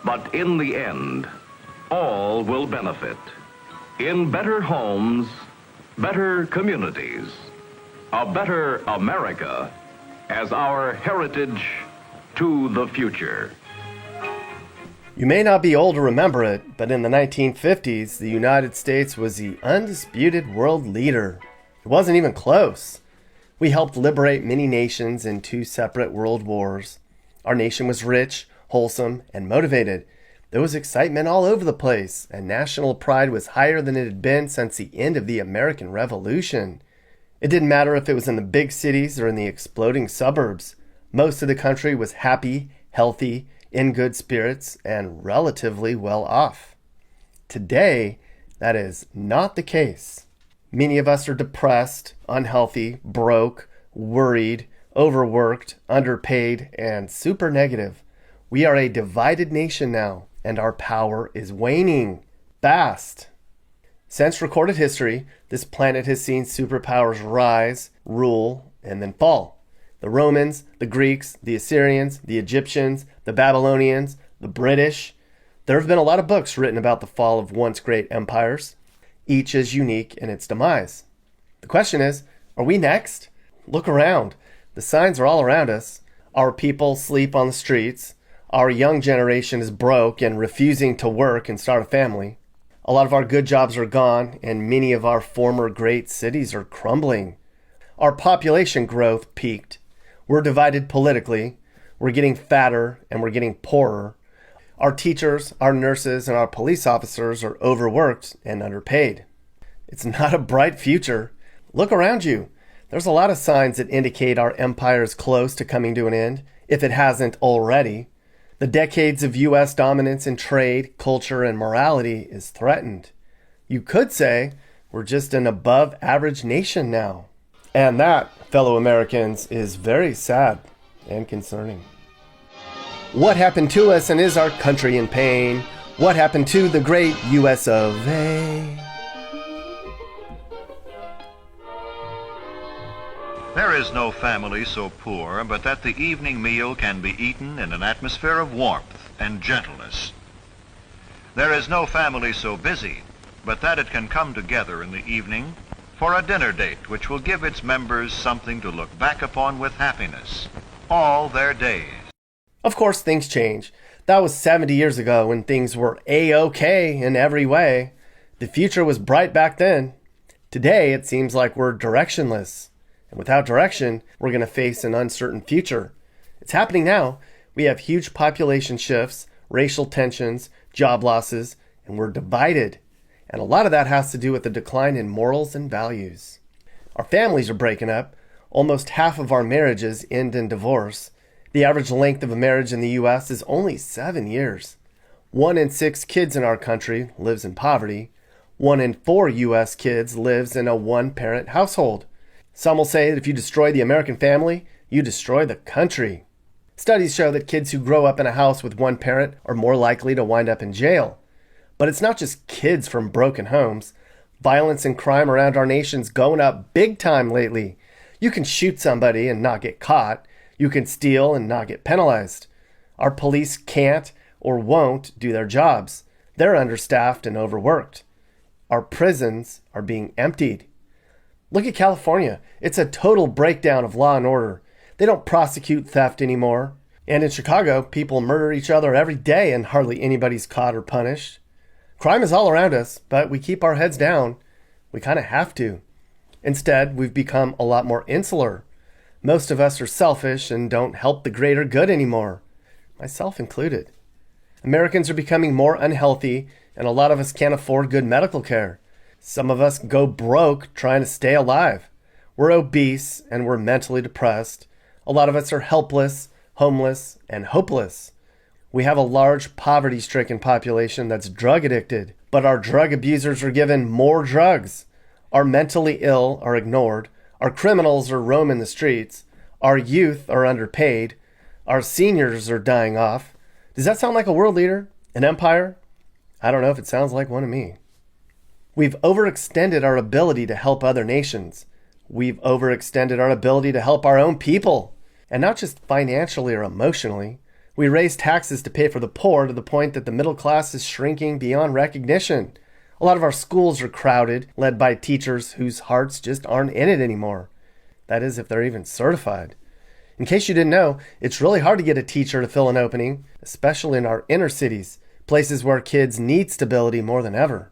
But in the end, all will benefit in better homes, better communities, a better America as our heritage to the future. You may not be old to remember it, but in the 1950s, the United States was the undisputed world leader. It wasn't even close. We helped liberate many nations in 2 separate world wars. Our nation was rich, wholesome, and motivated. There was excitement all over the place, and national pride was higher than it had been since the end of the American Revolution. It didn't matter if it was in the big cities or in the exploding suburbs. Most of the country was happy, healthy, in good spirits, and relatively well off. Today, that is not the case. Many of us are depressed, unhealthy, broke, worried, overworked, underpaid, and super negative. We are a divided nation now, and our power is waning fast. Since recorded history, this planet has seen superpowers rise, rule, and then fall. The Romans, the Greeks, the Assyrians, the Egyptians, the Babylonians, the British. There have been a lot of books written about the fall of once great empires. Each is unique in its demise. The question is, are we next? Look around. The signs are all around us. Our people sleep on the streets. Our young generation is broke and refusing to work and start a family. A lot of our good jobs are gone, and many of our former great cities are crumbling. Our population growth peaked. We're divided politically. We're getting fatter and we're getting poorer. Our teachers, our nurses, and our police officers are overworked and underpaid. It's not a bright future. Look around you. There's a lot of signs that indicate our empire is close to coming to an end, if it hasn't already. The decades of U.S. dominance in trade, culture, and morality is threatened. You could say we're just an above-average nation now. And that, fellow Americans, is very sad and concerning. What happened to us, and is our country in pain? What happened to the great U.S. of A? There is no family so poor but that the evening meal can be eaten in an atmosphere of warmth and gentleness. There is no family so busy but that it can come together in the evening for a dinner date which will give its members something to look back upon with happiness all their days. Of course, things change. That was 70 years ago when things were A-OK in every way. The future was bright back then. Today, it seems like we're directionless. And without direction, we're going to face an uncertain future. It's happening now. We have huge population shifts, racial tensions, job losses, and we're divided. And a lot of that has to do with the decline in morals and values. Our families are breaking up. Almost half of our marriages end in divorce. The average length of a marriage in the U.S. is only 7 years. 1 in 6 kids in our country lives in poverty. 1 in 4 U.S. kids lives in a one-parent household. Some will say that if you destroy the American family, you destroy the country. Studies show that kids who grow up in a house with one parent are more likely to wind up in jail. But it's not just kids from broken homes. Violence and crime around our nation's going up big time lately. You can shoot somebody and not get caught. You can steal and not get penalized. Our police can't or won't do their jobs. They're understaffed and overworked. Our prisons are being emptied. Look at California. It's a total breakdown of law and order. They don't prosecute theft anymore. And in Chicago, people murder each other every day and hardly anybody's caught or punished. Crime is all around us, but we keep our heads down. We kind of have to. Instead, we've become a lot more insular. Most of us are selfish and don't help the greater good anymore, myself included. Americans are becoming more unhealthy, and a lot of us can't afford good medical care. Some of us go broke trying to stay alive. We're obese and we're mentally depressed. A lot of us are helpless, homeless, and hopeless. We have a large poverty-stricken population that's drug addicted, but our drug abusers are given more drugs. Our mentally ill are ignored. Our criminals are roaming the streets. Our youth are underpaid. Our seniors are dying off. Does that sound like a world leader? An empire? I don't know if it sounds like one to me. We've overextended our ability to help other nations. We've overextended our ability to help our own people. And not just financially or emotionally. We raise taxes to pay for the poor to the point that the middle class is shrinking beyond recognition. A lot of our schools are crowded, led by teachers whose hearts just aren't in it anymore. That is, if they're even certified. In case you didn't know, it's really hard to get a teacher to fill an opening, especially in our inner cities, places where kids need stability more than ever.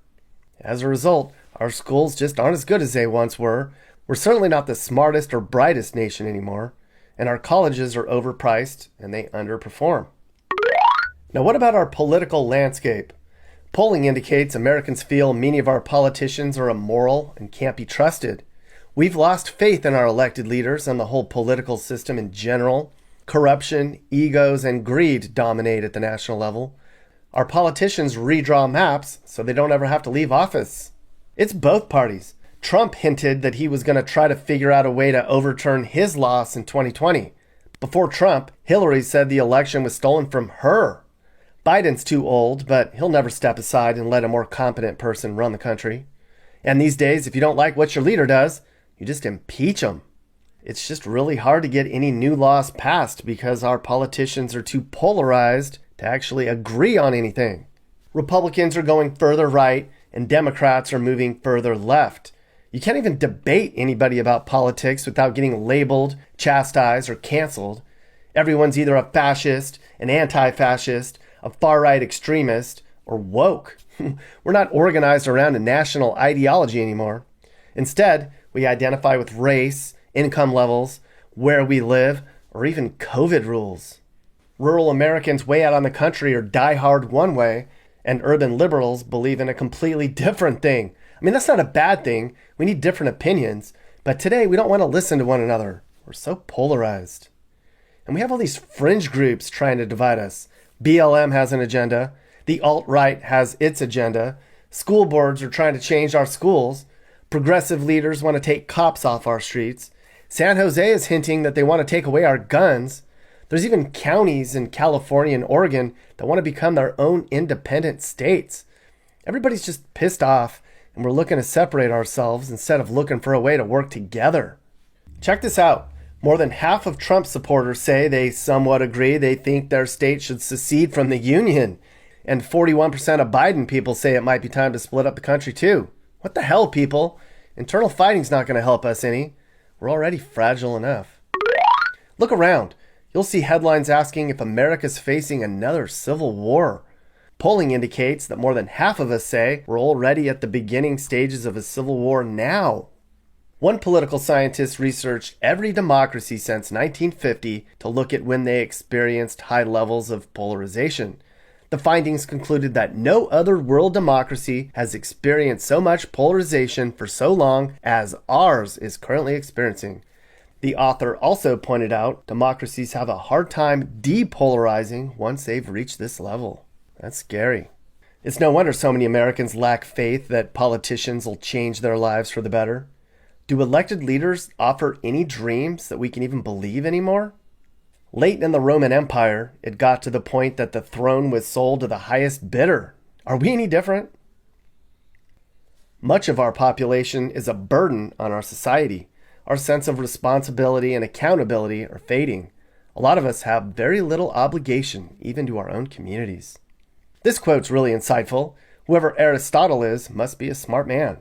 As a result, our schools just aren't as good as they once were. We're certainly not the smartest or brightest nation anymore, and our colleges are overpriced and they underperform. Now, what about our political landscape? Polling indicates Americans feel many of our politicians are immoral and can't be trusted. We've lost faith in our elected leaders and the whole political system in general. Corruption, egos, and greed dominate at the national level. Our politicians redraw maps so they don't ever have to leave office. It's both parties. Trump hinted that he was going to try to figure out a way to overturn his loss in 2020. Before Trump, Hillary said the election was stolen from her. Biden's too old, but he'll never step aside and let a more competent person run the country. And these days, if you don't like what your leader does, you just impeach him. It's just really hard to get any new laws passed because our politicians are too polarized to actually agree on anything. Republicans are going further right and Democrats are moving further left. You can't even debate anybody about politics without getting labeled, chastised, or canceled. Everyone's either a fascist, an anti-fascist, a far-right extremist, or woke. We're not organized around a national ideology anymore. Instead, we identify with race, income levels, where we live, or even COVID rules. Rural Americans way out on the country are die-hard one way, and urban liberals believe in a completely different thing. I mean, that's not a bad thing. We need different opinions. But today, we don't want to listen to one another. We're so polarized. And we have all these fringe groups trying to divide us. BLM has an agenda. The alt-right has its agenda. School boards are trying to change our schools. Progressive leaders want to take cops off our streets. San Jose is hinting that they want to take away our guns. There's even counties in California and Oregon that want to become their own independent states. Everybody's just pissed off, and we're looking to separate ourselves instead of looking for a way to work together. Check this out. More than half of Trump supporters say they somewhat agree they think their state should secede from the Union. And 41% of Biden people say it might be time to split up the country too. What the hell, people? Internal fighting's not going to help us any. We're already fragile enough. Look around. You'll see headlines asking if America's facing another civil war. Polling indicates that more than half of us say we're already at the beginning stages of a civil war now. One political scientist researched every democracy since 1950 to look at when they experienced high levels of polarization. The findings concluded that no other world democracy has experienced so much polarization for so long as ours is currently experiencing. The author also pointed out democracies have a hard time depolarizing once they've reached this level. That's scary. It's no wonder so many Americans lack faith that politicians will change their lives for the better. Do elected leaders offer any dreams that we can even believe anymore? Late in the Roman Empire, it got to the point that the throne was sold to the highest bidder. Are we any different? Much of our population is a burden on our society. Our sense of responsibility and accountability are fading. A lot of us have very little obligation, even to our own communities. This quote's really insightful. Whoever Aristotle is must be a smart man.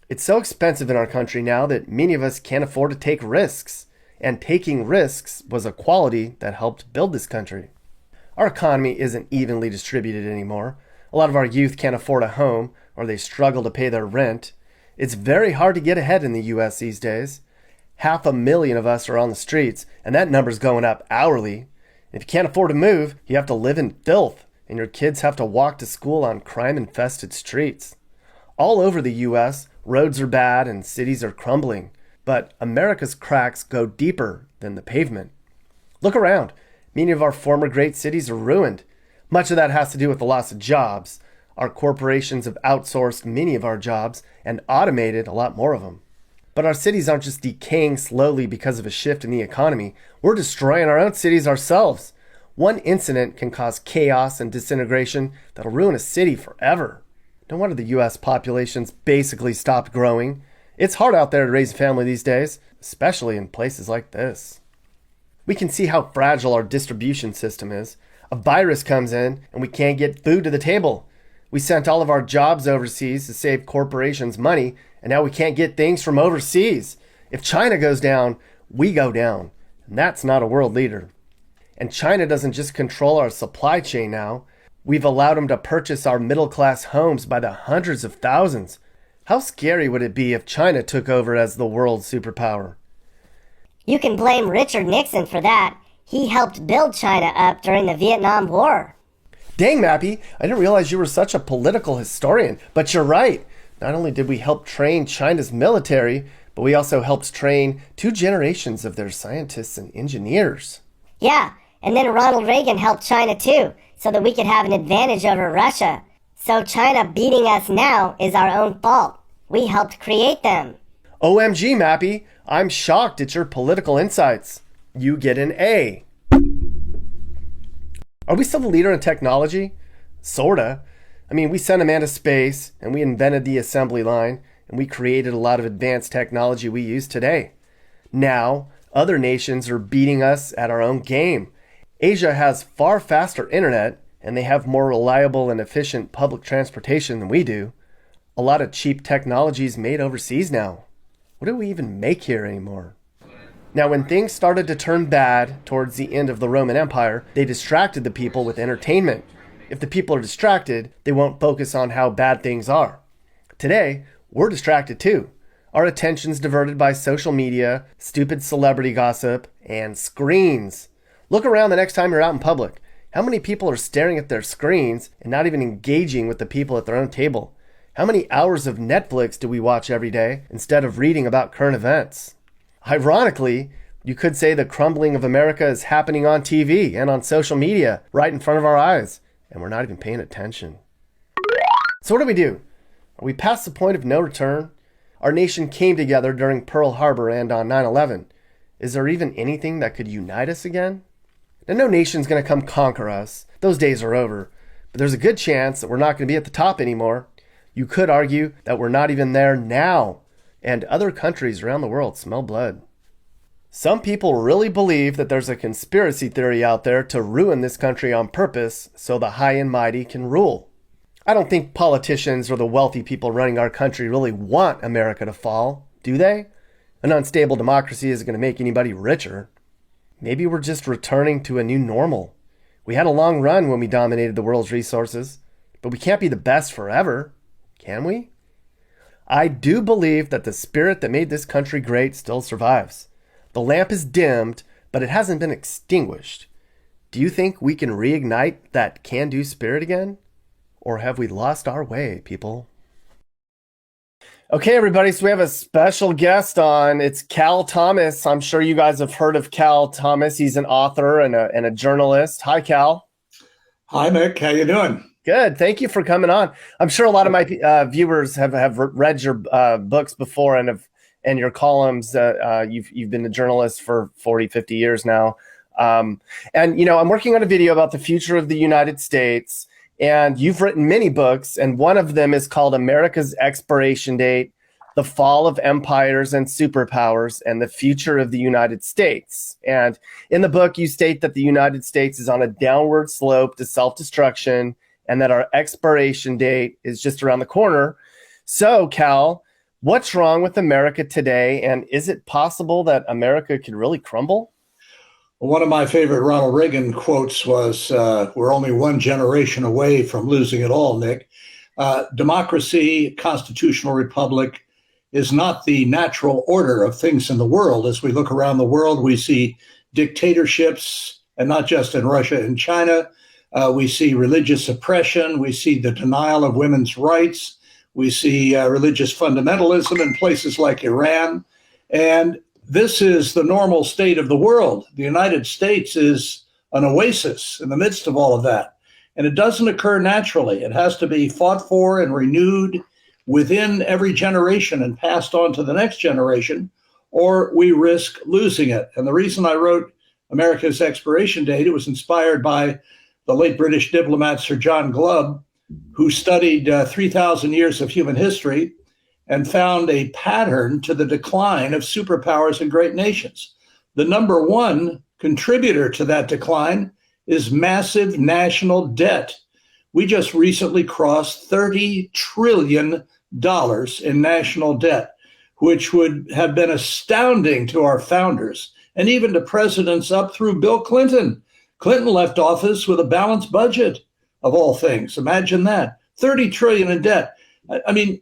It's so expensive in our country now that many of us can't afford to take risks. And taking risks was a quality that helped build this country. Our economy isn't evenly distributed anymore. A lot of our youth can't afford a home, or they struggle to pay their rent. It's very hard to get ahead in the U.S. these days. 500,000 of us are on the streets, and that number's going up hourly. If you can't afford to move, you have to live in filth, and your kids have to walk to school on crime-infested streets. All over the U.S., roads are bad and cities are crumbling, but America's cracks go deeper than the pavement. Look around. Many of our former great cities are ruined. Much of that has to do with the loss of jobs. Our corporations have outsourced many of our jobs and automated a lot more of them. But our cities aren't just decaying slowly because of a shift in the economy. We're destroying our own cities ourselves. One incident can cause chaos and disintegration that'll ruin a city forever. No wonder the U.S. population's basically stopped growing. It's hard out there to raise a family these days, especially in places like this. We can see how fragile our distribution system is. A virus comes in and we can't get food to the table. We sent all of our jobs overseas to save corporations money, and now we can't get things from overseas. If China goes down, we go down. And that's not a world leader. And China doesn't just control our supply chain now. We've allowed them to purchase our middle-class homes by the hundreds of thousands. How scary would it be if China took over as the world superpower? You can blame Richard Nixon for that. He helped build China up during the Vietnam War. Dang, Mappy, I didn't realize you were such a political historian. But you're right. Not only did we help train China's military, but we also helped train 2 generations of their scientists and engineers. Yeah, and then Ronald Reagan helped China too, so that we could have an advantage over Russia. So China beating us now is our own fault. We helped create them. OMG, Mappy, I'm shocked at your political insights. You get an A. Are we still the leader in technology? Sorta. I mean, we sent a man to space, and we invented the assembly line, and we created a lot of advanced technology we use today. Now, other nations are beating us at our own game. Asia has far faster internet, and they have more reliable and efficient public transportation than we do. A lot of cheap technology is made overseas now. What do we even make here anymore? Now, when things started to turn bad towards the end of the Roman Empire, they distracted the people with entertainment. If the people are distracted, they won't focus on how bad things are. Today, we're distracted too. Our attention's diverted by social media, stupid celebrity gossip, and screens. Look around the next time you're out in public. How many people are staring at their screens and not even engaging with the people at their own table? How many hours of Netflix do we watch every day instead of reading about current events? Ironically, you could say the crumbling of America is happening on TV and on social media right in front of our eyes, and we're not even paying attention. So what do? Are we past the point of no return? Our nation came together during Pearl Harbor and on 9/11. Is there even anything that could unite us again? Now, no nation's going to come conquer us. Those days are over. But there's a good chance that we're not going to be at the top anymore. You could argue that we're not even there now, and other countries around the world smell blood. Some people really believe that there's a conspiracy theory out there to ruin this country on purpose so the high and mighty can rule. I don't think politicians or the wealthy people running our country really want America to fall, do they? An unstable democracy isn't going to make anybody richer. Maybe we're just returning to a new normal. We had a long run when we dominated the world's resources, but we can't be the best forever, can we? I do believe that the spirit that made this country great still survives. The lamp is dimmed, but it hasn't been extinguished. Do you think we can reignite that can-do spirit again? Or have we lost our way, people? Okay, everybody, so we have a special guest on. It's Cal Thomas. I'm sure you guys have heard of Cal Thomas. He's an author and a journalist. Hi, Cal. Hi, Mick. How you doing? Good. Thank you for coming on. I'm sure a lot of my viewers have read your books before and your columns. You've been a journalist for 40, 50 years now. And, I'm working on a video about the future of the United States. And you've written many books, and one of them is called America's Expiration Date, The Fall of Empires and Superpowers, and the Future of the United States. And in the book, you state that the United States is on a downward slope to self-destruction, and that our expiration date is just around the corner. So, Cal, what's wrong with America today, and is it possible that America could really crumble? One of my favorite Ronald Reagan quotes was, we're only one generation away from losing it all, Nick. Democracy, constitutional republic is not the natural order of things in the world. As we look around the world, we see dictatorships, and not just in Russia and China. We see religious oppression. We see the denial of women's rights. We see religious fundamentalism in places like Iran. And this is the normal state of the world. The United States is an oasis in the midst of all of that. And it doesn't occur naturally. It has to be fought for and renewed within every generation and passed on to the next generation, or we risk losing it. And the reason I wrote America's Expiration Date, it was inspired by the late British diplomat Sir John Glubb, who studied 3,000 years of human history and found a pattern to the decline of superpowers and great nations. The number one contributor to that decline is massive national debt. We just recently crossed $30 trillion in national debt, which would have been astounding to our founders and even to presidents up through Bill Clinton. Clinton left office with a balanced budget, of all things. Imagine that. 30 trillion in debt. I mean,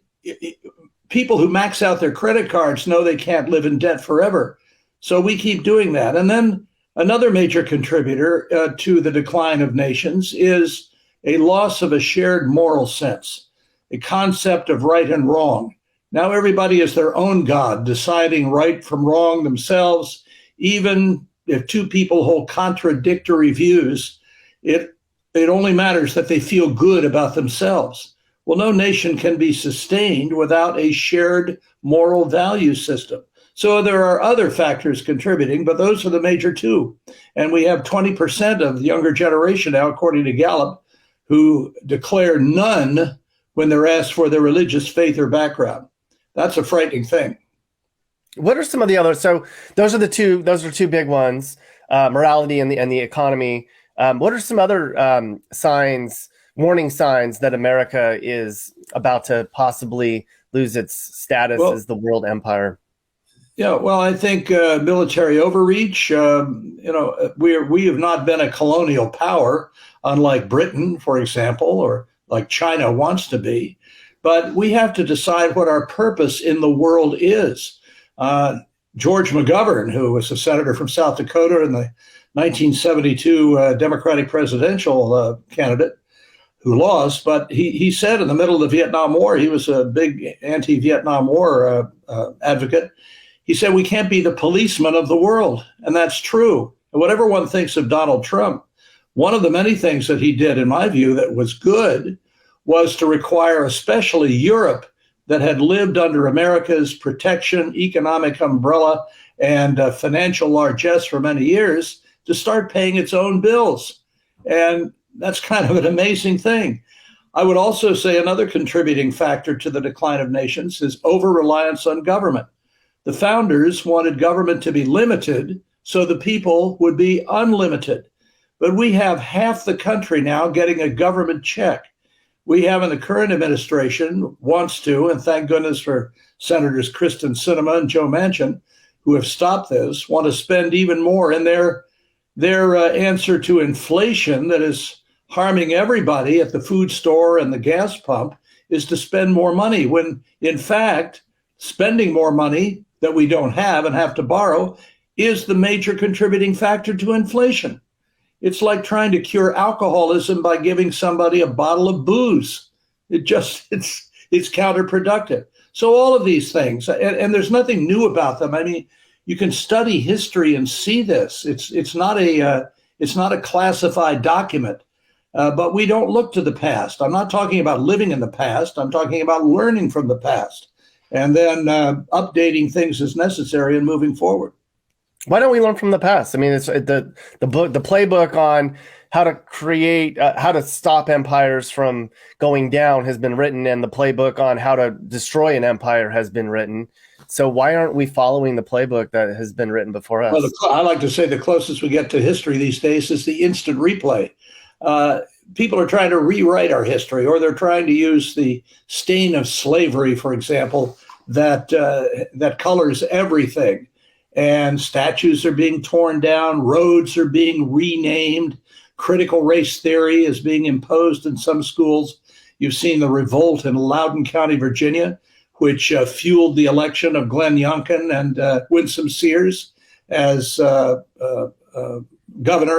people who max out their credit cards know they can't live in debt forever. So we keep doing that. And then another major contributor to the decline of nations is a loss of a shared moral sense, a concept of right and wrong. Now everybody is their own God, deciding right from wrong themselves. Even if two people hold contradictory views, it only matters that they feel good about themselves. Well, no nation can be sustained without a shared moral value system. So there are other factors contributing, but those are the major two. And we have 20% of the younger generation now, according to Gallup, who declare none when they're asked for their religious faith or background. That's a frightening thing. What are some of the others? So those are two big ones, morality and the economy. What are some other warning signs that America is about to possibly lose its status as the world empire? Yeah, well, I think military overreach. We have not been a colonial power, unlike Britain, for example, or like China wants to be. But we have to decide what our purpose in the world is. George McGovern, who was a senator from South Dakota and the 1972 Democratic presidential candidate, who lost, but he said in the middle of the Vietnam War, he was a big anti-Vietnam War advocate. He said, we can't be the policeman of the world. And that's true. And whatever one thinks of Donald Trump, one of the many things that he did, in my view, that was good was to require especially Europe, that had lived under America's protection, economic umbrella, and financial largesse for many years, to start paying its own bills. And that's kind of an amazing thing. I would also say another contributing factor to the decline of nations is over-reliance on government. The founders wanted government to be limited so the people would be unlimited. But we have half the country now getting a government check. We have in the current administration wants to, and thank goodness for Senators Kristen Sinema and Joe Manchin, who have stopped this, want to spend even more. And their answer to inflation that is harming everybody at the food store and the gas pump is to spend more money, when in fact, spending more money that we don't have and have to borrow is the major contributing factor to inflation. It's like trying to cure alcoholism by giving somebody a bottle of booze. It's counterproductive. So all of these things, and there's nothing new about them. I mean, you can study history and see this. It's not a classified document, but we don't look to the past. I'm not talking about living in the past. I'm talking about learning from the past and then updating things as necessary and moving forward. Why don't we learn from the past? I mean, it's the playbook on how to create, how to stop empires from going down has been written, and the playbook on how to destroy an empire has been written. So why aren't we following the playbook that has been written before us? Well, I like to say the closest we get to history these days is the instant replay. People are trying to rewrite our history, or they're trying to use the stain of slavery, for example, that colors everything. And statues are being torn down, roads are being renamed, critical race theory is being imposed in some schools. You've seen the revolt in Loudoun County, Virginia, which fueled the election of Glenn Youngkin and Winsome Sears as governor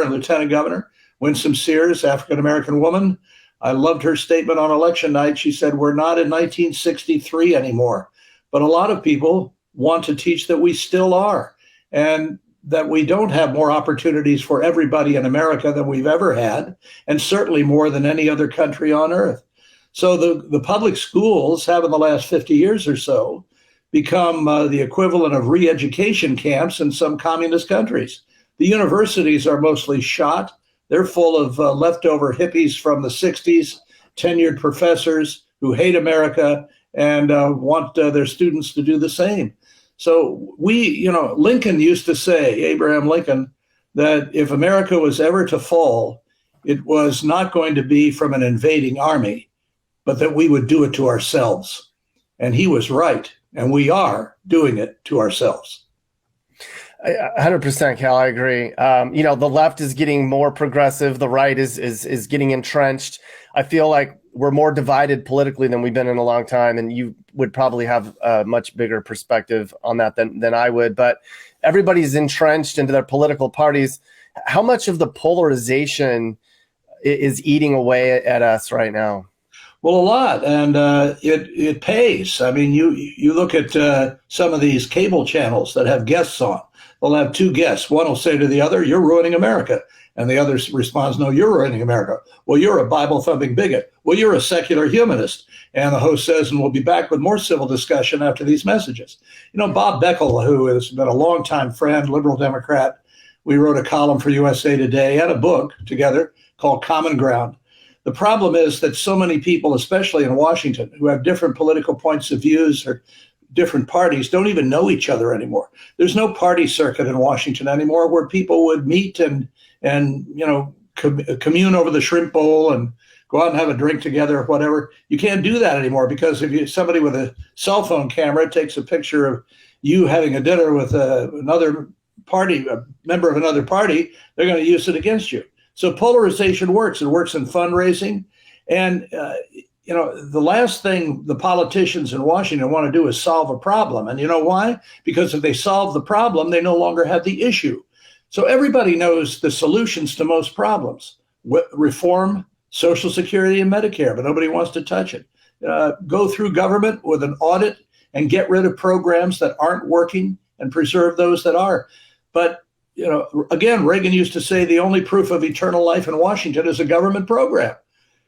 and lieutenant governor. Winsome Sears, African-American woman. I loved her statement on election night. She said, we're not in 1963 anymore. But a lot of people want to teach that we still are, and that we don't have more opportunities for everybody in America than we've ever had, and certainly more than any other country on earth. So the public schools have in the last 50 years or so become the equivalent of re-education camps in some communist countries. The universities are mostly shot. They're full of leftover hippies from the 60s, tenured professors who hate America and want their students to do the same. So Lincoln used to say, Abraham Lincoln, that if America was ever to fall, it was not going to be from an invading army, but that we would do it to ourselves. And he was right. And we are doing it to ourselves. 100%, Cal. I agree. The left is getting more progressive. The right is getting entrenched. I feel like we're more divided politically than we've been in a long time. And you would probably have a much bigger perspective on that than I would. But everybody's entrenched into their political parties. How much of the polarization is eating away at us right now? Well, a lot, and it pays. I mean, you look at some of these cable channels that have guests on. They'll have two guests. One will say to the other, "You're ruining America," and the other responds, "No, you're ruining America." "Well, you're a Bible-thumping bigot." "Well, you're a secular humanist." And the host says, and we'll be back with more civil discussion after these messages. Bob Beckel, who has been a longtime friend, liberal Democrat, we wrote a column for USA Today and a book together called Common Ground. The problem is that so many people, especially in Washington, who have different political points of views or different parties, don't even know each other anymore. There's no party circuit in Washington anymore where people would meet and commune over the shrimp bowl and go out and have a drink together or whatever. You can't do that anymore because if somebody with a cell phone camera takes a picture of you having a dinner with another party, a member of another party, they're going to use it against you. So polarization works. It works in fundraising. And, the last thing the politicians in Washington want to do is solve a problem. And you know why? Because if they solve the problem, they no longer have the issue. So everybody knows the solutions to most problems. Reform Social Security and Medicare, but nobody wants to touch it. Go through government with an audit and get rid of programs that aren't working and preserve those that are. But again, Reagan used to say the only proof of eternal life in Washington is a government program.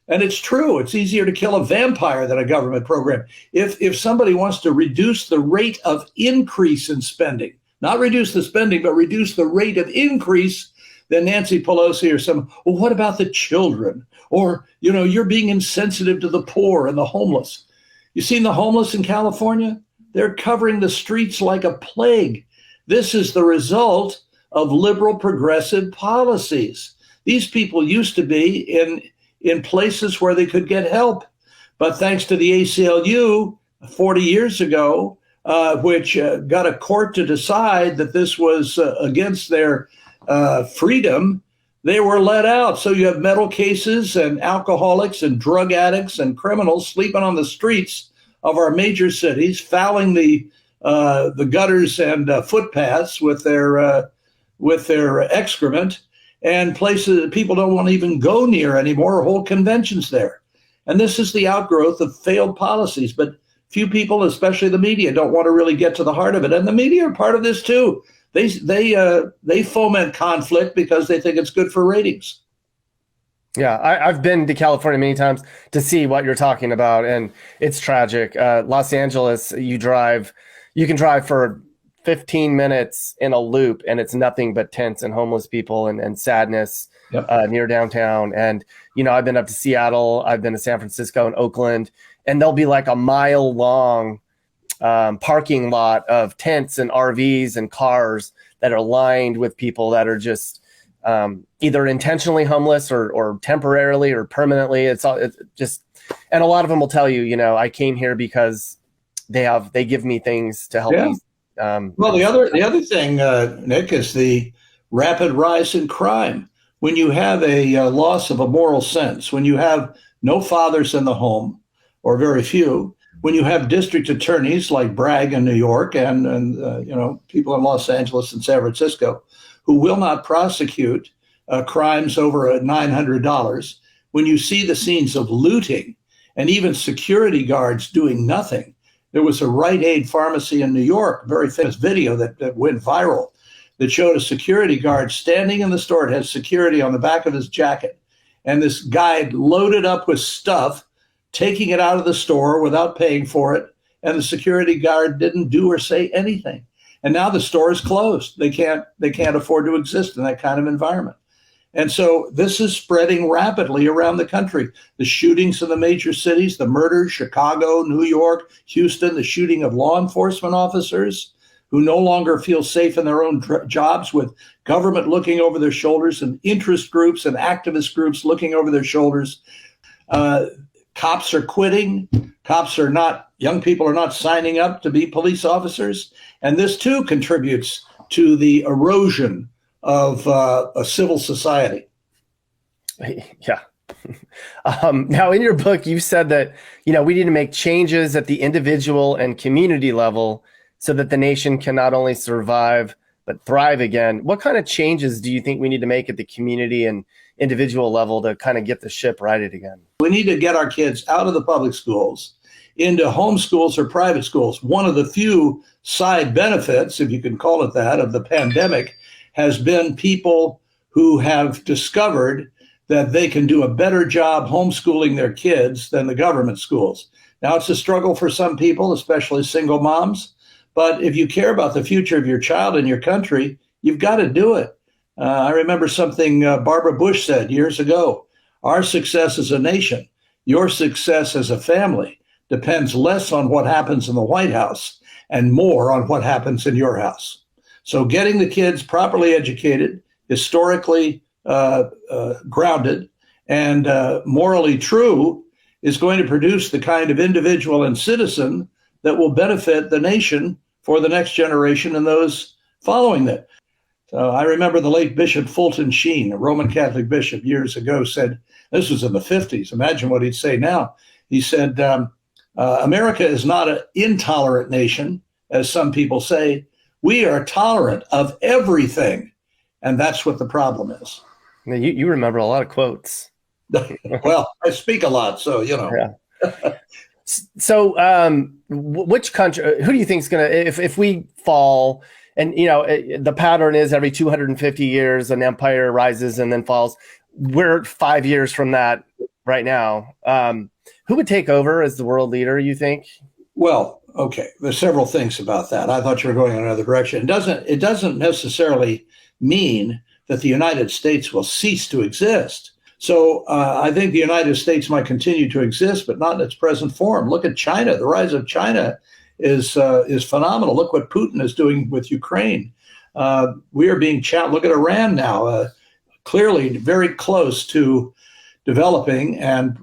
And it's true. It's easier to kill a vampire than a government program. If somebody wants to reduce the rate of increase in spending, not reduce the spending, but reduce the rate of increase, then Nancy Pelosi or well, what about the children? Or, you're being insensitive to the poor and the homeless. You seen the homeless in California? They're covering the streets like a plague. This is the result of liberal progressive policies. These people used to be in places where they could get help. But thanks to the ACLU 40 years ago, which got a court to decide that this was against their freedom, they were let out. So you have mental cases and alcoholics and drug addicts and criminals sleeping on the streets of our major cities, fouling the gutters and footpaths with their excrement, and places that people don't want to even go near anymore or hold conventions there. And this is the outgrowth of failed policies. But few people, especially the media, don't want to really get to the heart of it. And the media are part of this too. They foment conflict because they think it's good for ratings. Yeah, I've been to California many times to see what you're talking about, and it's tragic. Los Angeles, you can drive for 15 minutes in a loop, and it's nothing but tents and homeless people and sadness. Yep. Near downtown. And, I've been up to Seattle, I've been to San Francisco and Oakland, and there'll be like a mile long parking lot of tents and RVs and cars that are lined with people that are just either intentionally homeless or temporarily or permanently. It's just, and a lot of them will tell you, I came here because they give me things to help me. Well, the other thing, Nick, is the rapid rise in crime. When you have a loss of a moral sense, when you have no fathers in the home, or very few, when you have district attorneys like Bragg in New York and people in Los Angeles and San Francisco who will not prosecute crimes over $900, when you see the scenes of looting and even security guards doing nothing. There was a Rite Aid pharmacy in New York, a very famous video that went viral, that showed a security guard standing in the store. It had security on the back of his jacket. And this guy loaded up with stuff, taking it out of the store without paying for it. And the security guard didn't do or say anything. And now the store is closed. They can't afford to exist in that kind of environment. And so this is spreading rapidly around the country. The shootings in the major cities, the murders, Chicago, New York, Houston, the shooting of law enforcement officers who no longer feel safe in their own jobs, with government looking over their shoulders and interest groups and activist groups looking over their shoulders. Cops are quitting. Young people are not signing up to be police officers. And this too contributes to the erosion of a civil society. Yeah. Now, in your book, you said that, we need to make changes at the individual and community level so that the nation can not only survive, but thrive again. What kind of changes do you think we need to make at the community and individual level to kind of get the ship righted again? We need to get our kids out of the public schools into home schools or private schools. One of the few side benefits, if you can call it that, of the pandemic has been people who have discovered that they can do a better job homeschooling their kids than the government schools. Now, it's a struggle for some people, especially single moms. But if you care about the future of your child and your country, you've got to do it. I remember something Barbara Bush said years ago. Our success as a nation, your success as a family, depends less on what happens in the White House and more on what happens in your house. So getting the kids properly educated, historically grounded, and morally true is going to produce the kind of individual and citizen that will benefit the nation for the next generation and those following them. So I remember the late Bishop Fulton Sheen, a Roman Catholic bishop years ago, said, this was in the 50s, imagine what he'd say now. He said, America is not an intolerant nation, as some people say. We are tolerant of everything. And that's what the problem is. Now, you remember a lot of quotes. Well, I speak a lot, so, Yeah. So which country, who do you think is going to, if we fall, and, the pattern is every 250 years, an empire rises and then falls. We're 5 years from that right now. Who would take over as the world leader, you think? Well, okay. There's several things about that. I thought you were going in another direction. It doesn't necessarily mean that the United States will cease to exist. So I think the United States might continue to exist, but not in its present form. Look at China. The rise of China is phenomenal. Look what Putin is doing with Ukraine. We are being challenged. Look at Iran now, clearly very close to developing and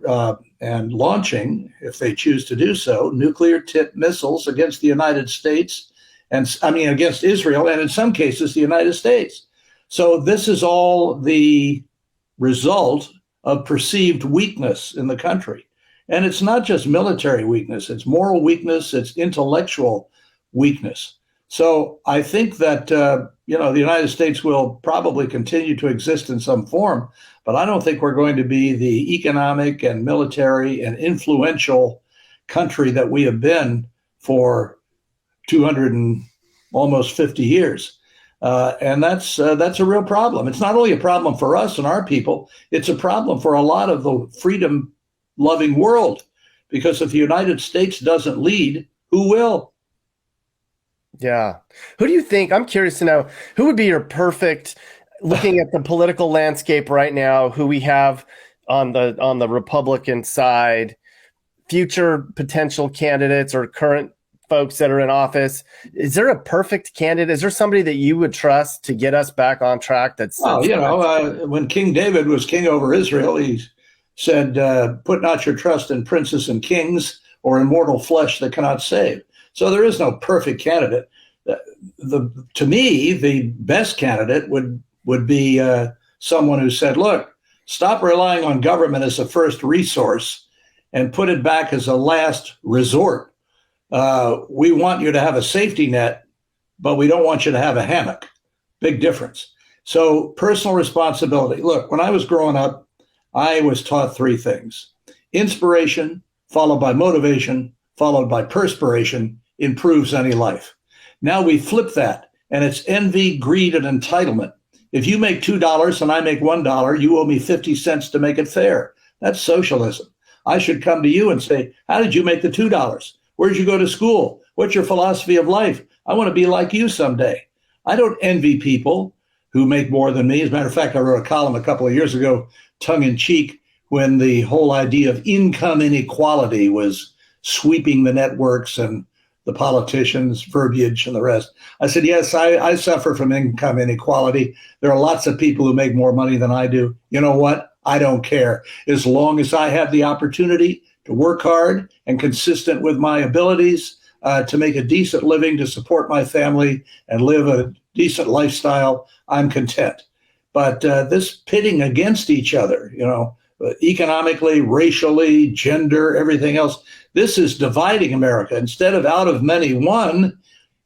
launching, if they choose to do so, nuclear-tipped missiles against the United States, against Israel, and in some cases, the United States. So this is all the result of perceived weakness in the country. And it's not just military weakness, it's moral weakness, it's intellectual weakness. So I think that, the United States will probably continue to exist in some form, but I don't think we're going to be the economic and military and influential country that we have been for 200 and almost 50 years. And that's a real problem. It's not only a problem for us and our people, it's a problem for a lot of the freedom-loving world. Because if the United States doesn't lead, who will? Yeah. Who do you think, I'm curious to know, who would be your perfect, looking at the political landscape right now, who we have on the Republican side, future potential candidates or current folks that are in office? Is there a perfect candidate? Is there somebody that you would trust to get us back on track? When King David was king over Israel, he said, put not your trust in princes and kings or in mortal flesh that cannot save. So there is no perfect candidate. To me, the best candidate would be someone who said, look, stop relying on government as a first resource and put it back as a last resort. We want you to have a safety net, but we don't want you to have a hammock. Big difference. So personal responsibility. Look, when I was growing up, I was taught three things: inspiration, followed by motivation, followed by perspiration, improves any life. Now we flip that, and it's envy, greed, and entitlement. If you make $2 and I make $1, you owe me 50 cents to make it fair. That's socialism. I should come to you and say, how did you make the $2? Where'd you go to school? What's your philosophy of life? I want to be like you someday. I don't envy people who make more than me. As a matter of fact, I wrote a column a couple of years ago, tongue in cheek, when the whole idea of income inequality was sweeping the networks and the politicians, verbiage, and the rest. I said, yes, I suffer from income inequality. There are lots of people who make more money than I do. You know what? I don't care. As long as I have the opportunity to work hard and consistent with my abilities to make a decent living, to support my family and live a decent lifestyle, I'm content. But this pitting against each other, economically, racially, gender, everything else, this is dividing America. Instead of out of many one,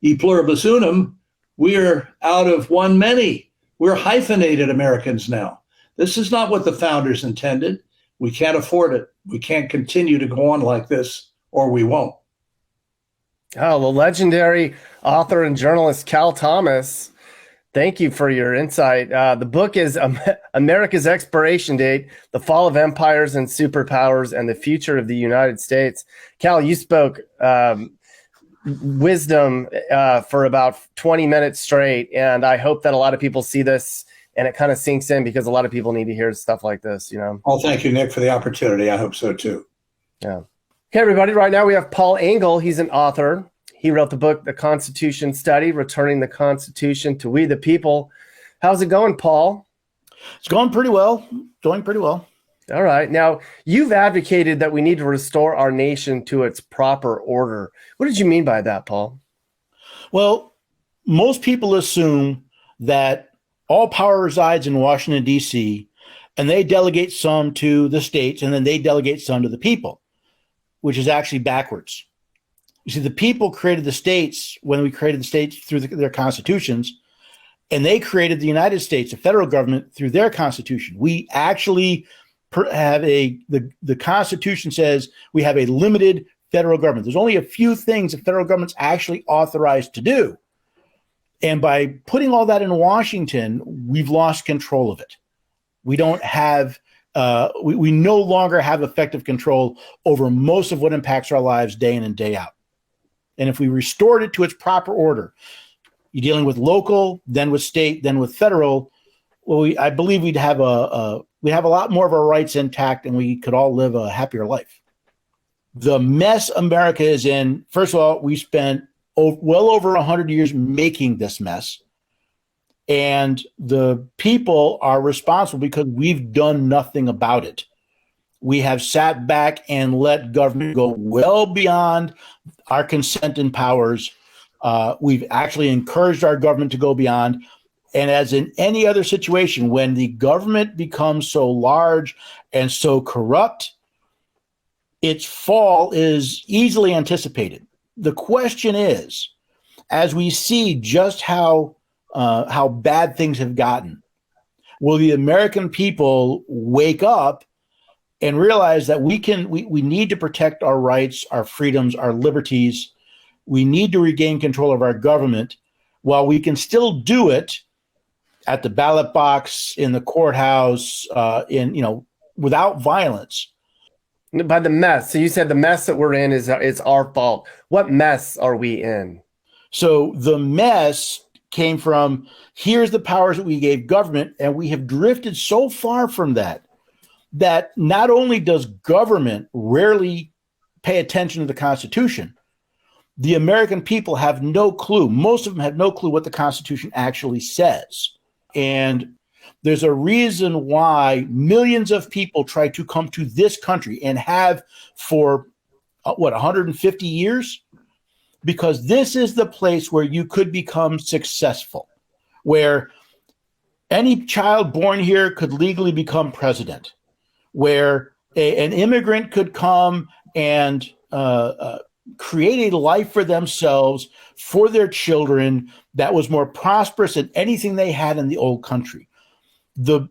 e pluribus unum, we're out of one many. We're hyphenated Americans now. This is not what the founders intended. We can't afford it. We can't continue to go on like this, or we won't. Oh, the legendary author and journalist Cal Thomas. Thank you for your insight. The book is America's Expiration Date, The Fall of Empires and Superpowers and the Future of the United States. Cal, you spoke wisdom for about 20 minutes straight, and I hope that a lot of people see this and it kind of sinks in, because a lot of people need to hear stuff like this, Oh, thank you, Nick, for the opportunity. I hope so, too. Yeah. Okay, everybody, right now we have Paul Engel. He's an author. He wrote the book, The Constitution Study, Returning the Constitution to We the People. How's it going, Paul? It's going pretty well. All right. Now, you've advocated that we need to restore our nation to its proper order. What did you mean by that, Paul? Well, most people assume that all power resides in Washington, D.C., and they delegate some to the states, and then they delegate some to the people, which is actually backwards. You see, the people created the states when we created the states through their constitutions, and they created the United States, the federal government, through their constitution. We actually have the Constitution says we have a limited federal government. There's only a few things the federal government's actually authorized to do. And by putting all that in Washington, we've lost control of it. We don't have we no longer have effective control over most of what impacts our lives day in and day out. And if we restored it to its proper order, you're dealing with local, then with state, then with federal. Well, I believe we'd have a lot more of our rights intact, and we could all live a happier life. The mess America is in. First of all, we spent well over 100 years making this mess, and the people are responsible because we've done nothing about it. We have sat back and let government go well beyond our consent and powers. We've actually encouraged our government to go beyond. And as in any other situation, when the government becomes so large and so corrupt, its fall is easily anticipated. The question is, as we see just how bad things have gotten, will the American people wake up and realize that we need to protect our rights, our freedoms, our liberties? We need to regain control of our government, while we can still do it at the ballot box, in the courthouse, without violence. By the mess. So you said the mess that we're in is our fault. What mess are we in? So the mess came from, here's the powers that we gave government, and we have drifted so far from that not only does government rarely pay attention to the Constitution, the American people have no clue. Most of them have no clue what the Constitution actually says. And there's a reason why millions of people try to come to this country and have for, 150 years? Because this is the place where you could become successful, where any child born here could legally become president, where an immigrant could come and create a life for themselves, for their children, that was more prosperous than anything they had in the old country. The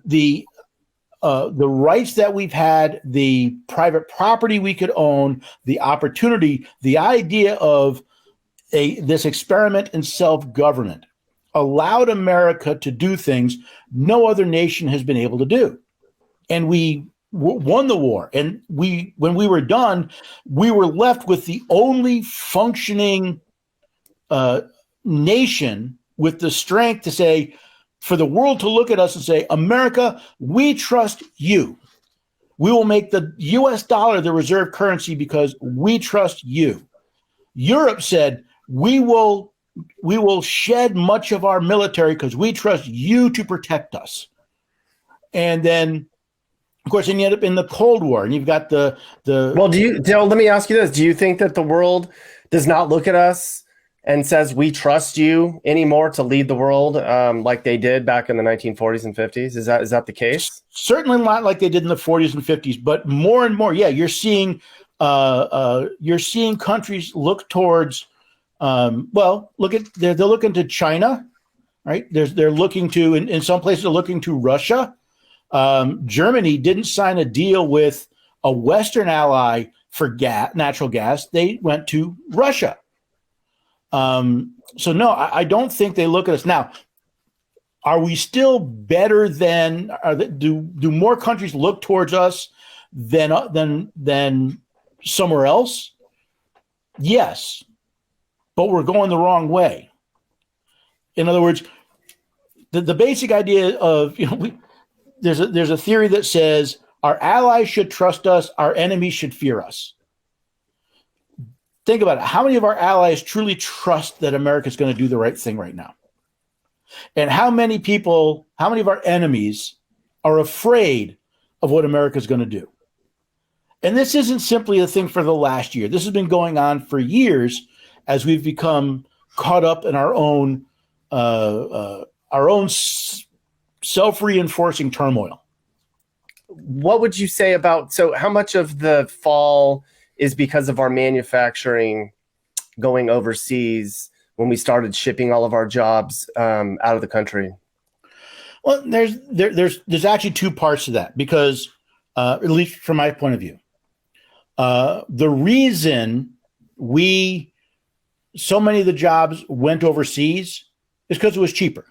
rights that we've had, the private property we could own, the opportunity, the idea of this experiment in self-government allowed America to do things no other nation has been able to do. And we won the war. And when we were done, we were left with the only functioning nation with the strength to say, for the world to look at us and say, America, we trust you. We will make the U.S. dollar the reserve currency because we trust you. Europe said, we will shed much of our military because we trust you to protect us. And then, of course, then you end up in the Cold War, and you've got the. Well, let me ask you this: do you think that the world does not look at us and says we trust you anymore to lead the world, like they did back in the 1940s and 50s? Is that the case? Certainly not like they did in the 40s and 50s, but more and more, yeah, you're seeing countries look towards. They're looking to China, right? They're looking to in some places they're looking to Russia. Germany didn't sign a deal with a Western ally for natural gas. They went to Russia. So no, I don't think they look at us now. Are we still better than? Do more countries look towards us than somewhere else? Yes, but we're going the wrong way. In other words, the basic idea of there's a theory that says our allies should trust us, our enemies should fear us. Think about it. How many of our allies truly trust that America is going to do the right thing right now? And how many of our enemies are afraid of what America is going to do? And this isn't simply a thing for the last year. This has been going on for years as we've become caught up in our own self-reinforcing turmoil. What would you say about, so how much of the fall is because of our manufacturing going overseas when we started shipping all of our jobs out of the country? Well, there's actually two parts to that because, at least from my point of view, the reason so many of the jobs went overseas is because it was cheaper.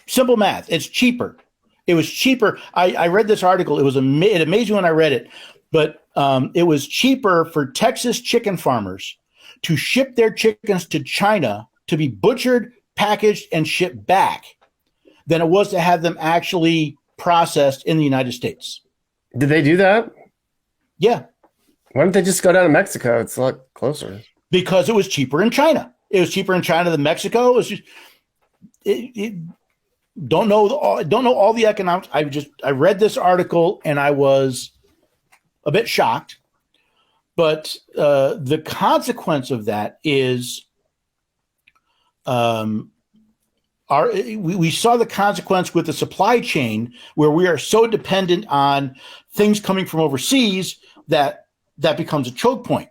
Simple math. It's cheaper. It was cheaper. I read this article. It amazed me when I read it, but it was cheaper for Texas chicken farmers to ship their chickens to China to be butchered, packaged, and shipped back than it was to have them actually processed in the United States. Did they do that? Yeah. Why don't they just go down to Mexico? It's a lot closer. Because it was cheaper in China. It was cheaper in China than Mexico. It was just, don't know all the economics. I read this article and I was a bit shocked. But the consequence of that is we saw the consequence with the supply chain where we are so dependent on things coming from overseas that becomes a choke point.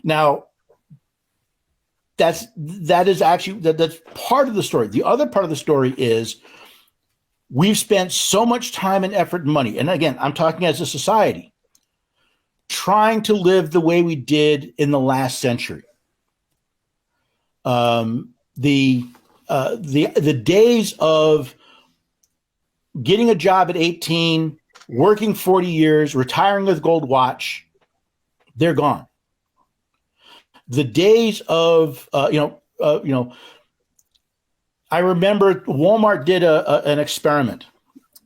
Now, that's part of the story. The other part of the story is we've spent so much time and effort and money. And again, I'm talking as a society, trying to live the way we did in the last century. The days of getting a job at 18, working 40 years, retiring with a gold watch, they're gone. The days of I remember Walmart did an experiment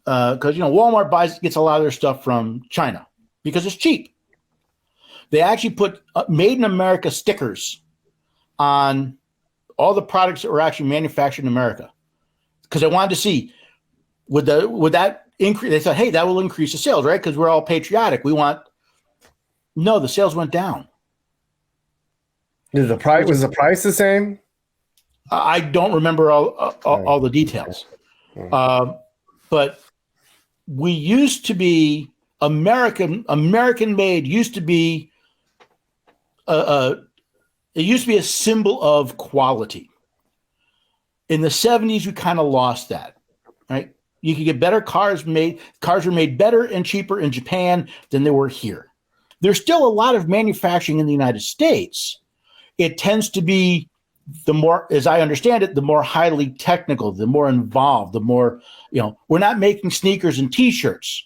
because Walmart gets a lot of their stuff from China because it's cheap. They actually put "Made in America" stickers on all the products that were actually manufactured in America because they wanted to see would that increase. They thought, hey, that will increase the sales, right? Because we're all patriotic. No, the sales went down. Was the price the same? I don't remember all the details, but we used to be American made. Used to be it used to be a symbol of quality. In the 70s, we kind of lost that, right? You could get better cars made. Cars were made better and cheaper in Japan than they were here. There's still a lot of manufacturing in the United States. It tends to be the more, as I understand it, the more highly technical, the more involved, the more, we're not making sneakers and T-shirts.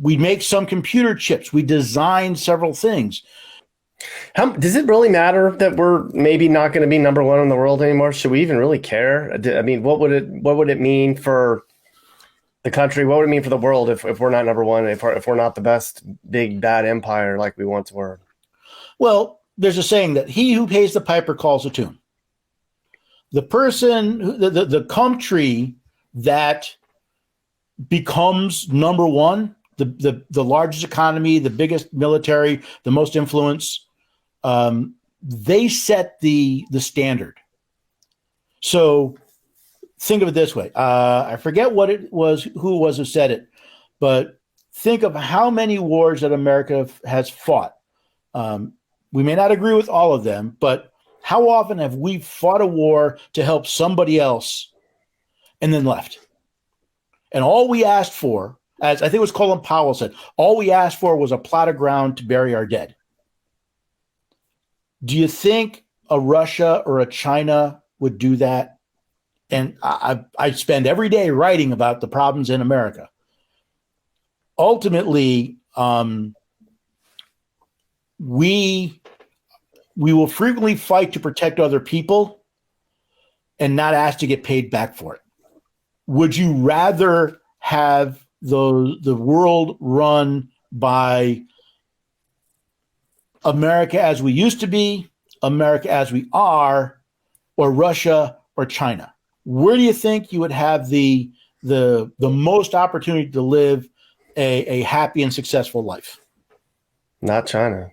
We make some computer chips. We design several things. Does it really matter that we're maybe not going to be number one in the world anymore? Should we even really care? I mean, what would it mean for the country? What would it mean for the world if we're not number one, if we're not the best big bad empire like we once were? Well, there's a saying that he who pays the piper calls the tune. The person, the country that becomes number one, the largest economy, the biggest military, the most influence, they set the standard. So think of it this way. I forget what it was, who it was who said it, but think of how many wars that America has fought. We may not agree with all of them, but how often have we fought a war to help somebody else and then left? And all we asked for, as I think it was Colin Powell said, all we asked for was a plot of ground to bury our dead. Do you think a Russia or a China would do that? And I spend every day writing about the problems in America. Ultimately, we will frequently fight to protect other people and not ask to get paid back for it. Would you rather have the world run by America as we used to be, America as we are, or Russia or China? Where do you think you would have the most opportunity to live a happy and successful life? Not China.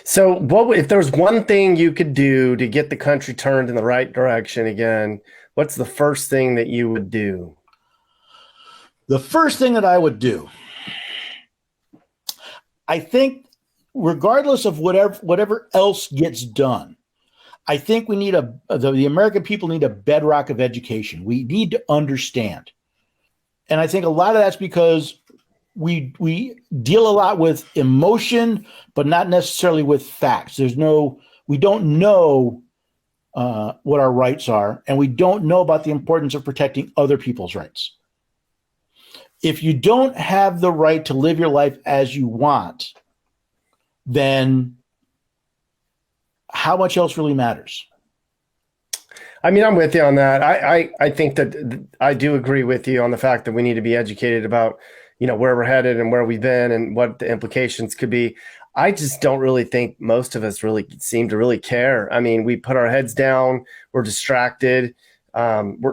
So what if there's one thing you could do to get the country turned in the right direction again, what's the first thing that you would do? The first thing that I would do, I think, regardless of whatever else gets done, I think we need the American people need a bedrock of education. We need to understand. And I think a lot of that's because we deal a lot with emotion, but not necessarily with facts. We don't know what our rights are, and we don't know about the importance of protecting other people's rights. If you don't have the right to live your life as you want, then how much else really matters? I mean, I'm with you on that. I think that I do agree with you on the fact that we need to be educated about, where we're headed and where we've been and what the implications could be. I just don't really think most of us really seem to really care. I mean, we put our heads down, we're distracted,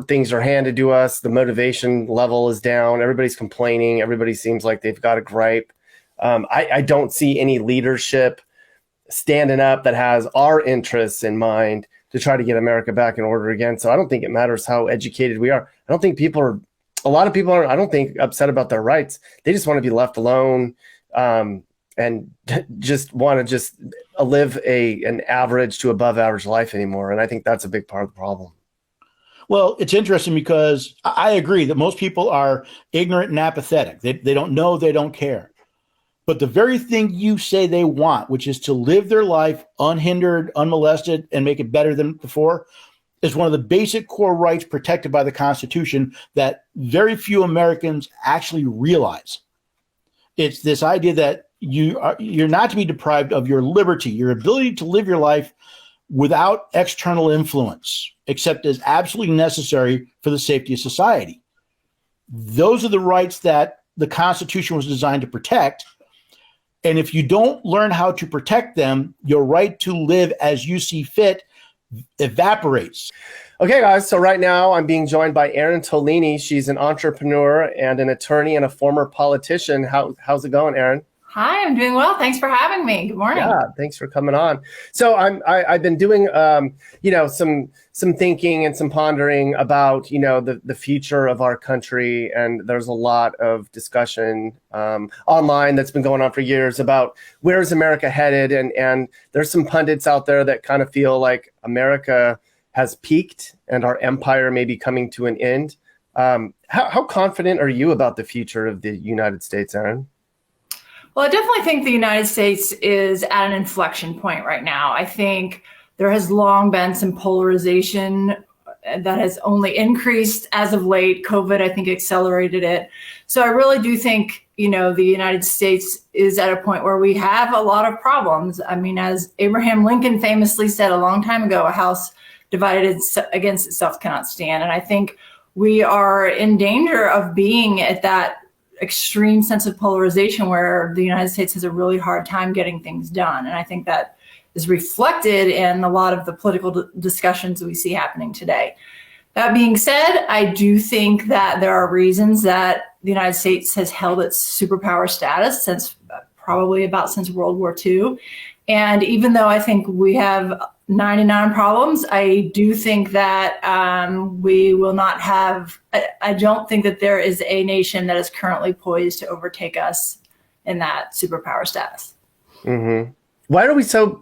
things are handed to us, the motivation level is down, everybody's complaining, everybody seems like they've got a gripe. I don't see any leadership standing up that has our interests in mind to try to get America back in order again. So I don't think it matters how educated we are. I don't think a lot of people are, I don't think, upset about their rights. They just want to be left alone and just want to live an average to above average life anymore. And I think that's a big part of the problem. Well, it's interesting because I agree that most people are ignorant and apathetic. They don't know, they don't care. But the very thing you say they want, which is to live their life unhindered, unmolested, and make it better than before, is one of the basic core rights protected by the Constitution that very few Americans actually realize. It's this idea that you're not to be deprived of your liberty, your ability to live your life without external influence, except as absolutely necessary for the safety of society. Those are the rights that the Constitution was designed to protect. And if you don't learn how to protect them, your right to live as you see fit evaporates. Okay, guys. So right now I'm being joined by Erin Tolini. She's an entrepreneur and an attorney and a former politician. How's it going, Erin? Hi, I'm doing well. Thanks for having me. Good morning. Yeah, thanks for coming on. So I've been doing some thinking and some pondering about the future of our country, and there's a lot of discussion online that's been going on for years about where is America headed, and there's some pundits out there that kind of feel like America has peaked and our empire may be coming to an end. How confident are you about the future of the United States, Erin? Well, I definitely think the United States is at an inflection point right now. I think there has long been some polarization that has only increased as of late. COVID, I think, accelerated it. So I really do think, the United States is at a point where we have a lot of problems. I mean, as Abraham Lincoln famously said a long time ago, a house divided against itself cannot stand. And I think we are in danger of being at that extreme sense of polarization where the United States has a really hard time getting things done. And I think that is reflected in a lot of the political discussions we see happening today. That being said, I do think that there are reasons that the United States has held its superpower status since World War II. And even though I think we have 99 problems, I do think that we will not have, I don't think that there is a nation that is currently poised to overtake us in that superpower status. Mm-hmm. Why are we so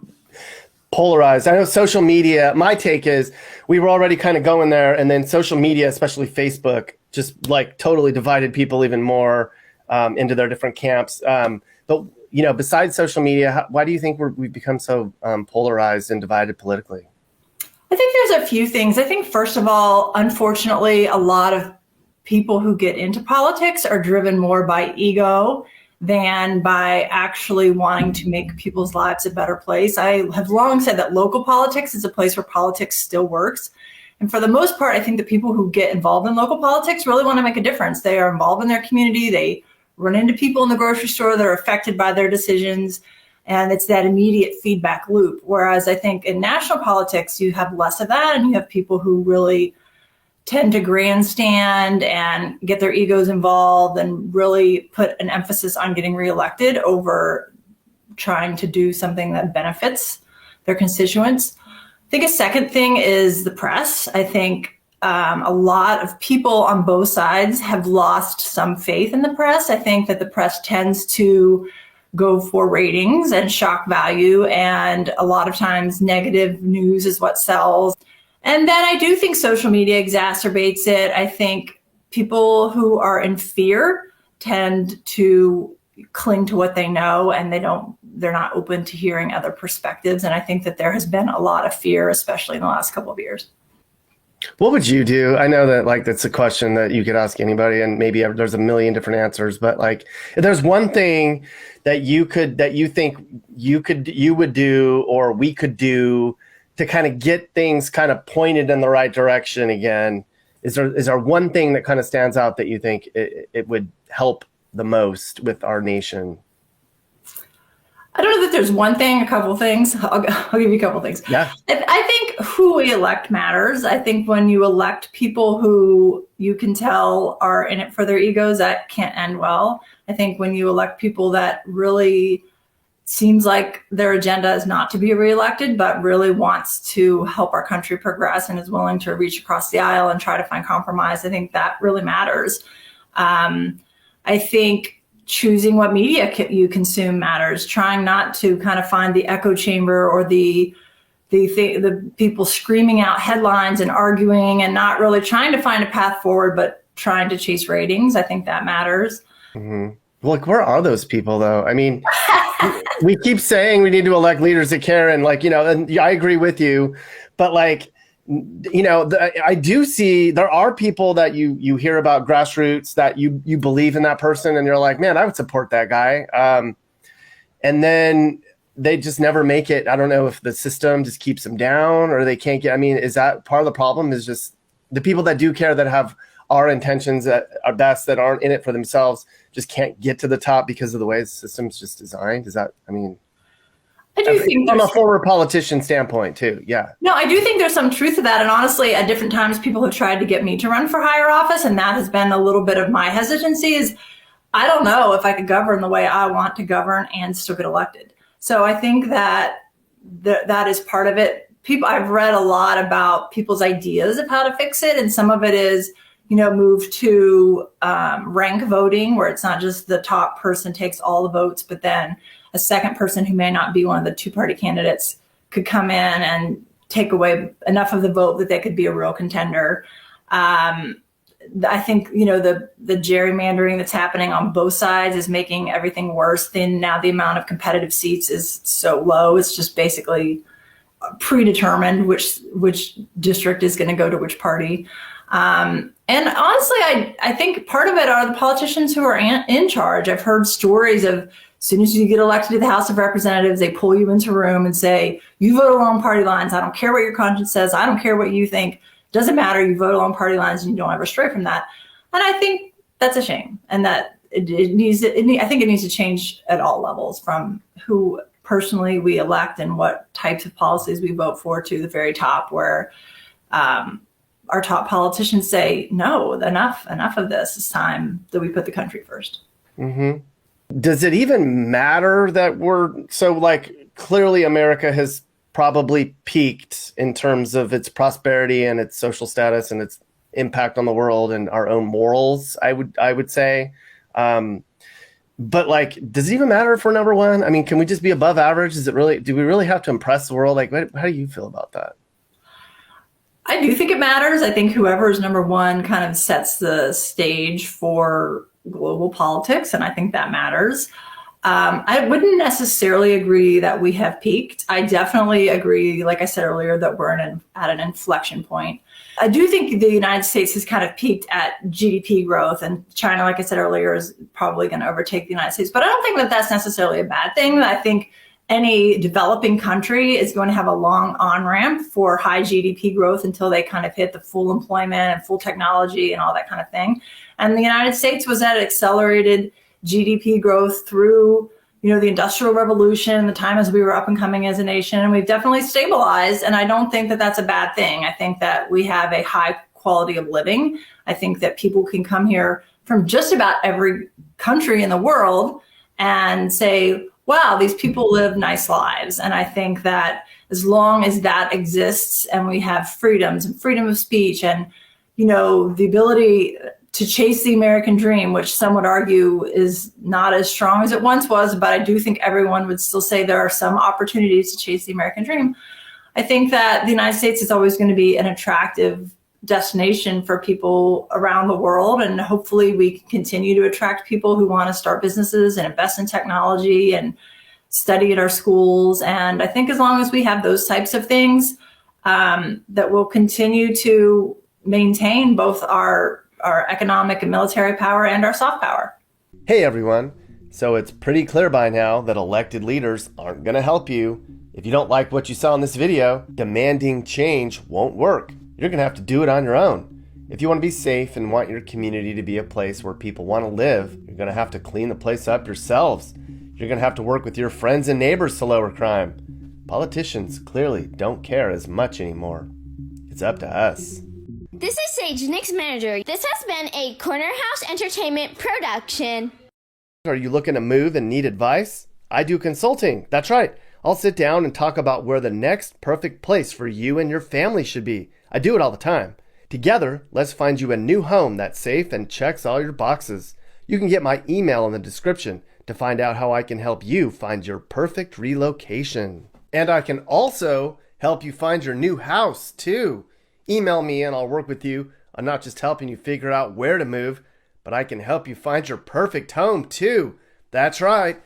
polarized? I know social media, my take is we were already kind of going there, and then social media, especially Facebook, just like totally divided people even more into their different camps. But besides social media, why do you think we've become so polarized and divided politically? I think there's a few things. I think, first of all, unfortunately, a lot of people who get into politics are driven more by ego than by actually wanting to make people's lives a better place. I have long said that local politics is a place where politics still works. And for the most part, I think the people who get involved in local politics really want to make a difference. They are involved in their community. They run into people in the grocery store that are affected by their decisions. And it's that immediate feedback loop. Whereas I think in national politics, you have less of that. And you have people who really tend to grandstand and get their egos involved and really put an emphasis on getting reelected over trying to do something that benefits their constituents. I think a second thing is the press. I think a lot of people on both sides have lost some faith in the press. I think that the press tends to go for ratings and shock value, and a lot of times negative news is what sells. And then I do think social media exacerbates it. I think people who are in fear tend to cling to what they know, and they're not open to hearing other perspectives. And I think that there has been a lot of fear, especially in the last couple of years. What would you do? I know that that's a question that you could ask anybody, and maybe there's a million different answers, but if there's one thing that you think you would do, or we could do to kind of get things kind of pointed in the right direction again, is there one thing that kind of stands out that you think it would help the most with our nation? I don't know that there's one thing, a couple things. I'll give you a couple things. Yeah. I think who we elect matters. I think when you elect people who you can tell are in it for their egos, that can't end well. I think when you elect people that really seems like their agenda is not to be reelected, but really wants to help our country progress and is willing to reach across the aisle and try to find compromise, I think that really matters. I think choosing what media you consume matters. Trying not to kind of find the echo chamber or the people screaming out headlines and arguing and not really trying to find a path forward, but trying to chase ratings. I think that matters. Mm-hmm. Look, where are those people, though? I mean, we keep saying we need to elect leaders that care, and and I agree with you, but I do see there are people that you hear about grassroots that you believe in that person, and you're like, man, I would support that guy. And then they just never make it. I don't know if the system just keeps them down, or they can't get. I mean, is that part of the problem? Is just the people that do care, that have our intentions at our best, that aren't in it for themselves, just can't get to the top because of the way the system's just designed? Is that? I mean, I do think from a former politician standpoint too. Yeah. No, I do think there's some truth to that. And honestly, at different times, people have tried to get me to run for higher office. And that has been a little bit of my hesitancy. Is I don't know if I could govern the way I want to govern and still get elected. So I think that that is part of it. I've read a lot about people's ideas of how to fix it. And some of it is, move to rank voting, where it's not just the top person takes all the votes, but then a second person who may not be one of the two-party candidates could come in and take away enough of the vote that they could be a real contender. I think, the gerrymandering that's happening on both sides is making everything worse. Then now the amount of competitive seats is so low. It's just basically predetermined which district is going to go to which party. And honestly, I think part of it are the politicians who are in charge. I've heard stories of, as soon as you get elected to the House of Representatives, they pull you into a room and say, you vote along party lines. I don't care what your conscience says. I don't care what you think. doesn't matter. You vote along party lines and you don't ever stray from that. And I think that's a shame, and that I think it needs to change at all levels, from who personally we elect and what types of policies we vote for to the very top, where our top politicians say, no, enough of this. It's time that we put the country first. Mm-hmm. Does it even matter that clearly America has probably peaked in terms of its prosperity and its social status and its impact on the world and our own morals, I would say. But does it even matter if we're number one? I mean, can we just be above average? Do we really have to impress the world? How do you feel about that? I do think it matters. I think whoever is number one kind of sets the stage for global politics, and I think that matters. I wouldn't necessarily agree that we have peaked. I definitely agree, like I said earlier, that we're at an inflection point. I do think the United States has kind of peaked at GDP growth, and China, like I said earlier, is probably going to overtake the United States. But I don't think that that's necessarily a bad thing. I think any developing country is going to have a long on-ramp for high GDP growth until they kind of hit the full employment and full technology and all that kind of thing. And the United States was at accelerated GDP growth through, the Industrial Revolution, the time as we were up and coming as a nation, and we've definitely stabilized. And I don't think that that's a bad thing. I think that we have a high quality of living. I think that people can come here from just about every country in the world and say, wow, these people live nice lives. And I think that as long as that exists and we have freedoms and freedom of speech and, the ability to chase the American dream, which some would argue is not as strong as it once was, but I do think everyone would still say there are some opportunities to chase the American dream. I think that the United States is always going to be an attractive destination for people around the world. And hopefully we can continue to attract people who want to start businesses and invest in technology and study at our schools. And I think as long as we have those types of things, that we'll continue to maintain both our economic and military power and our soft power. Hey everyone. So it's pretty clear by now that elected leaders aren't going to help you. If you don't like what you saw in this video, demanding change won't work. You're going to have to do it on your own. If you want to be safe and want your community to be a place where people want to live, you're going to have to clean the place up yourselves. You're going to have to work with your friends and neighbors to lower crime. Politicians clearly don't care as much anymore. It's up to us. This is Sage, Nick's manager. This has been a Corner House Entertainment production. Are you looking to move and need advice? I do consulting. That's right. I'll sit down and talk about where the next perfect place for you and your family should be. I do it all the time. Together, let's find you a new home that's safe and checks all your boxes. You can get my email in the description to find out how I can help you find your perfect relocation. And I can also help you find your new house, too. Email me and I'll work with you on not just helping you figure out where to move, but I can help you find your perfect home, too. That's right.